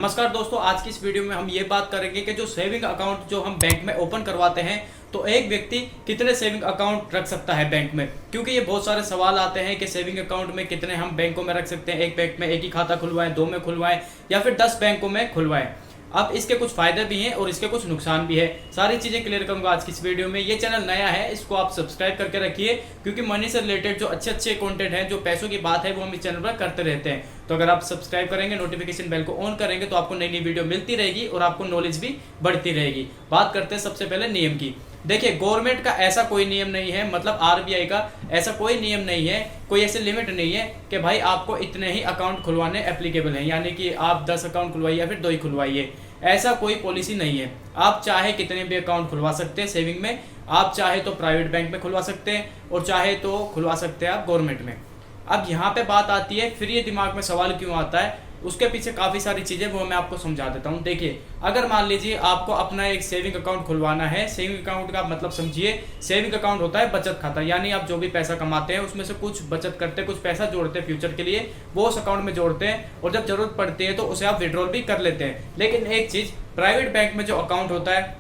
नमस्कार दोस्तों, आज की इस वीडियो में हम ये बात करेंगे कि जो सेविंग अकाउंट जो हम बैंक में ओपन करवाते हैं तो एक व्यक्ति कितने सेविंग अकाउंट रख सकता है बैंक में। क्योंकि ये बहुत सारे सवाल आते हैं कि सेविंग अकाउंट में कितने हम बैंकों में रख सकते हैं, एक बैंक में एक ही खाता खुलवाएं, दो में खुलवाएं या फिर 10 बैंकों में खुलवाएं। अब इसके कुछ फायदे भी हैं और इसके कुछ नुकसान भी है। सारी चीजें क्लियर करूंगा आज की इस वीडियो में। ये चैनल नया है, इसको आप सब्सक्राइब करके रखिए क्योंकि मनी से रिलेटेड जो अच्छे अच्छे कंटेंट है, जो पैसों की बात है, वो हम इस चैनल पर करते रहते हैं। तो अगर आप सब्सक्राइब करेंगे, नोटिफिकेशन बेल को ऑन करेंगे तो आपको नई नई वीडियो मिलती रहेगी और आपको नॉलेज भी बढ़ती रहेगी। बात करते हैं सबसे पहले नियम की। देखिए, गवर्नमेंट का ऐसा कोई नियम नहीं है, मतलब आरबीआई का ऐसा कोई नियम नहीं है, कोई ऐसे लिमिट नहीं है कि भाई आपको इतने ही अकाउंट खुलवाने एप्लीकेबल हैं, यानी कि आप 10 अकाउंट खुलवाइए या फिर 2 ही खुलवाइए। ऐसा कोई पॉलिसी नहीं है। आप चाहे कितने भी अकाउंट खुलवा सकते हैं सेविंग में। आप चाहे तो प्राइवेट बैंक में खुलवा सकते हैं और चाहे तो खुलवा सकते हैं आप गवर्नमेंट में। अब यहाँ पे बात आती है, फिर ये दिमाग में सवाल क्यों आता है, उसके पीछे काफ़ी सारी चीज़ें वो मैं आपको समझा देता हूँ। देखिए, अगर मान लीजिए आपको अपना एक सेविंग अकाउंट खुलवाना है। सेविंग अकाउंट का मतलब समझिए, सेविंग अकाउंट होता है बचत खाता, यानी आप जो भी पैसा कमाते हैं उसमें से कुछ बचत करते हैं, कुछ पैसा जोड़ते हैं फ्यूचर के लिए, वो उस अकाउंट में जोड़ते हैं और जब जरूरत पड़ती है तो उसे आप विड्रॉल भी कर लेते हैं। लेकिन एक चीज़, प्राइवेट बैंक में जो अकाउंट होता है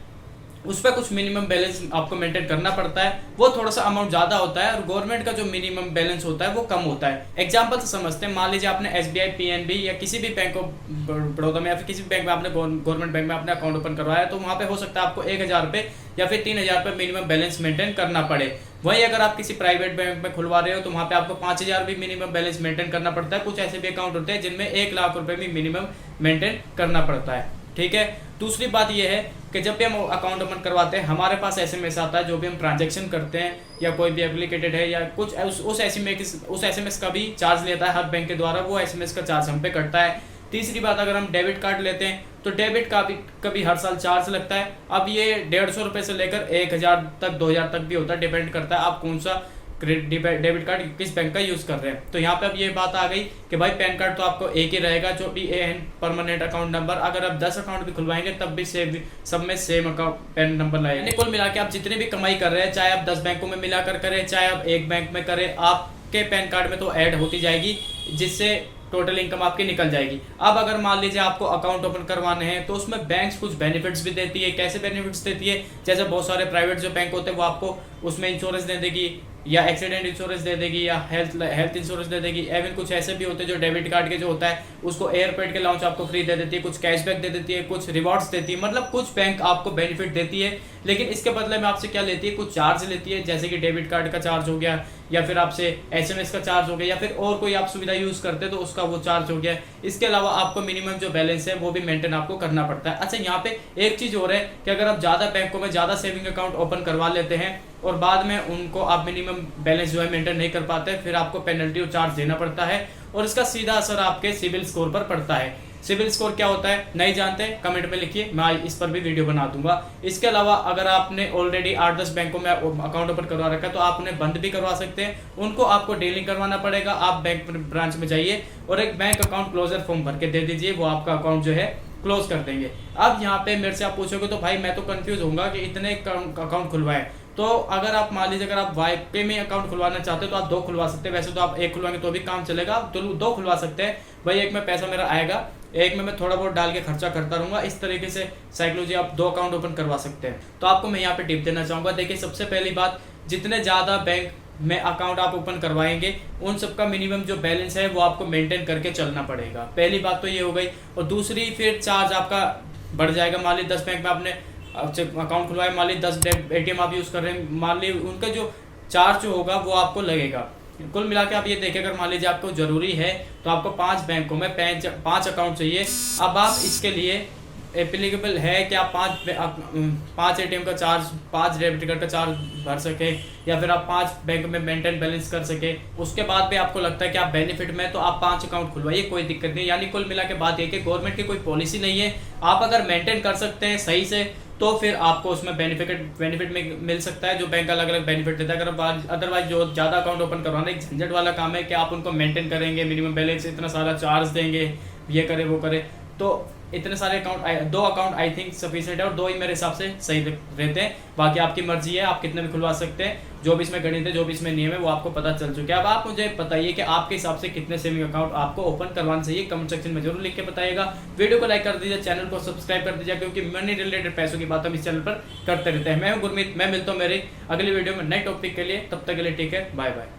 उस पर कुछ मिनिमम बैलेंस आपको मेंटेन करना पड़ता है, वो थोड़ा सा अमाउंट ज़्यादा होता है और गवर्नमेंट का जो मिनिमम बैलेंस होता है वो कम होता है। एग्जांपल से समझते हैं, मान लीजिए आपने एसबीआई, पीएनबी या किसी भी बैंक ऑफ बड़ौदा में या फिर किसी भी बैंक में आपने गवर्नमेंट बैंक में अपना अकाउंट ओपन करवाया, तो वहाँ पे हो सकता है आपको 1000 रुपये या फिर 3000 रुपये मिनिमम बैलेंस मेंटेन करना पड़े। वहीं अगर आप किसी प्राइवेट बैंक में खुलवा रहे हो तो वहाँ पे आपको 5000 भी मिनिमम बैलेंस मेंटेन करना पड़ता है। कुछ ऐसे भी अकाउंट होते हैं जिनमें 1 लाख रुपये भी मिनिमम मेंटेन करना पड़ता है। ठीक है। दूसरी बात यह है कि जब भी हम अकाउंट ओपन करवाते हैं हमारे पास एसएमएस आता है, जो भी हम ट्रांजैक्शन करते हैं या कोई भी एप्लीकेटेड है या कुछ उस एसएमएस का भी चार्ज लेता है हर बैंक के द्वारा, वो एसएमएस का चार्ज हम पे कटता है। तीसरी बात, अगर हम डेबिट कार्ड लेते हैं तो डेबिट का भी कभी हर साल चार्ज लगता है। अब ये 150 रुपये से लेकर 1000 तक 2000 तक भी होता है, डिपेंड करता है आप कौन सा डेबिट कार्ड किस बैंक का यूज कर रहे हैं। तो यहाँ पे अब ये बात आ गई कि भाई पैन कार्ड तो आपको एक ही रहेगा, जो भी एन परमानेंट अकाउंट नंबर। अगर आप 10 अकाउंट भी खुलवाएंगे तब भी सब में सेम अकाउंट पैन नंबर लगेगा। कुल मिला के आप जितने भी कमाई कर रहे हैं, चाहे आप 10 बैंकों में मिलाकर करें, चाहे आप एक बैंक में करें, आपके पैन कार्ड में तो ऐड होती जाएगी, जिससे टोटल इनकम आपकी निकल जाएगी। अब अगर मान लीजिए आपको अकाउंट ओपन करवाने हैं तो उसमें बैंक्स कुछ बेनिफिट्स भी देती है। कैसे बेनिफिट्स देती है? जैसे बहुत सारे प्राइवेट जो बैंक होते हैं वो आपको उसमें इंश्योरेंस दे देगी, या एक्सीडेंट इंश्योरेंस दे देगी, या हेल्थ इंश्योरेंस दे देगी। एवं कुछ ऐसे भी होते हैं जो डेबिट कार्ड के जो होता है उसको एयरपोर्ट के लाउंज आपको फ्री दे देती है, कुछ कैशबैक दे देती है, कुछ रिवॉर्ड्स देती है। मतलब कुछ बैंक आपको बेनिफिट देती है, लेकिन इसके बदले में आपसे क्या लेती है, कुछ चार्ज लेती है। जैसे कि डेबिट कार्ड का चार्ज हो गया, या फिर आपसे एसएमएस का चार्ज हो गया, या फिर और कोई आप सुविधा यूज करते हैं तो उसका वो चार्ज हो गया। इसके अलावा आपको मिनिमम जो बैलेंस है वो भी मेंटेन आपको करना पड़ता है। अच्छा, यहाँ पे एक चीज और है कि अगर आप ज्यादा बैंकों में ज्यादा सेविंग अकाउंट ओपन करवा लेते हैं और बाद में उनको आप मिनिमम बैलेंस जो है मेंटेन नहीं कर पाते, फिर आपको पेनल्टी और चार्ज देना पड़ता है और इसका सीधा असर आपके सिविल स्कोर पर पड़ता है। सिविल स्कोर क्या होता है, नहीं जानते कमेंट में लिखिए, मैं इस पर भी वीडियो बना दूंगा। इसके अलावा अगर आपने ऑलरेडी 8-10 बैंकों में अकाउंट ओपन करवा रखा है तो आप उन्हें बंद भी करवा सकते हैं। उनको आपको डीलिंग करवाना पड़ेगा। आप बैंक ब्रांच में जाइए और एक बैंक अकाउंट क्लोजर फॉर्म भर के दे दीजिए, वो आपका अकाउंट जो है क्लोज कर देंगे। अब यहाँ पे मेरे से आप पूछोगे तो भाई मैं तो कंफ्यूज होऊंगा कि इतने अकाउंट खुलवाएं। तो अगर आप मान लीजिए अगर आप वाईपे में अकाउंट खुलवाना चाहते हो तो आप 2 खुलवा सकते हैं। वैसे तो आप 1 खुलवाएंगे तो भी काम चलेगा, आप 2 खुलवा सकते हैं। भाई एक में पैसा मेरा आएगा, एक में मैं थोड़ा बहुत डाल के खर्चा करता रहूंगा। इस तरीके से साइकोलॉजी आप 2 अकाउंट ओपन करवा सकते हैं। तो आपको मैं यहाँ पे टिप देना चाहूंगा। देखिए, सबसे पहली बात, जितने ज्यादा बैंक में अकाउंट आप ओपन करवाएंगे उन सबका मिनिमम जो बैलेंस है वो आपको मेंटेन करके चलना पड़ेगा। पहली बात तो ये हो गई। और दूसरी, फिर चार्ज आपका बढ़ जाएगा। मान लीजिए 10 बैंक में आपने अकाउंट खुलवाया, मान लीजिए 10 एटीएम आप यूज कर रहे हैं, मान लीजिए उनका जो चार्ज जो होगा वो आपको लगेगा। कुल मिला के आप ये देखिए, अगर मान लीजिए आपको जरूरी है तो आपको 5 बैंकों में 5 अकाउंट चाहिए। अब आप इसके लिए एप्लीकेबल है कि आप 5 एटीएम का चार्ज, 5 डेबिट कार्ड का चार्ज भर सके, या फिर आप 5 बैंक में मेंटेन बैलेंस कर सके। उसके बाद भी आपको लगता है कि आप बेनिफिट में, तो आप 5 अकाउंट खुलवाइए, कोई दिक्कत नहीं। यानी कुल मिला के बात यह कि गवर्नमेंट की कोई पॉलिसी नहीं है। आप अगर मेंटेन कर सकते हैं सही से तो फिर आपको उसमें बेनिफिट में मिल सकता है। जो बैंक अलग अलग बेनिफिट देता है। अगर अदरवाइज जो ज़्यादा अकाउंट ओपन करवाना एक झंझट वाला काम है कि आप उनको मेंटेन करेंगे, मिनिमम बैलेंस इतना सारा चार्ज देंगे, ये करे वो करे, तो इतने सारे account, 2 account I think sufficient है और 2 ही मेरे हिसाब से सही रहते हैं। बाकी आपकी मर्जी है, आप कितने भी खुलवा सकते हैं। जो भी इसमें गणित है, जो भी इसमें नियम है, वो आपको पता चल चुके हैं। अब आप मुझे बताइए कि आपके हिसाब से कितने सेविंग अकाउंट आपको ओपन करवाना चाहिए, कमेंट सेक्शन में जरूर लिख के बताइएगा। वीडियो को लाइक कर दीजिए, चैनल को सब्सक्राइब कर दीजिए, क्योंकि मनी रिलेटेड पैसों की बात हम इस चैनल पर करते रहते हैं। मैं हूं गुरमीत, मैं मिलता हूं मेरी अगली वीडियो में नए टॉपिक के लिए। तब तक के लिए टेक केयर, बाय बाय।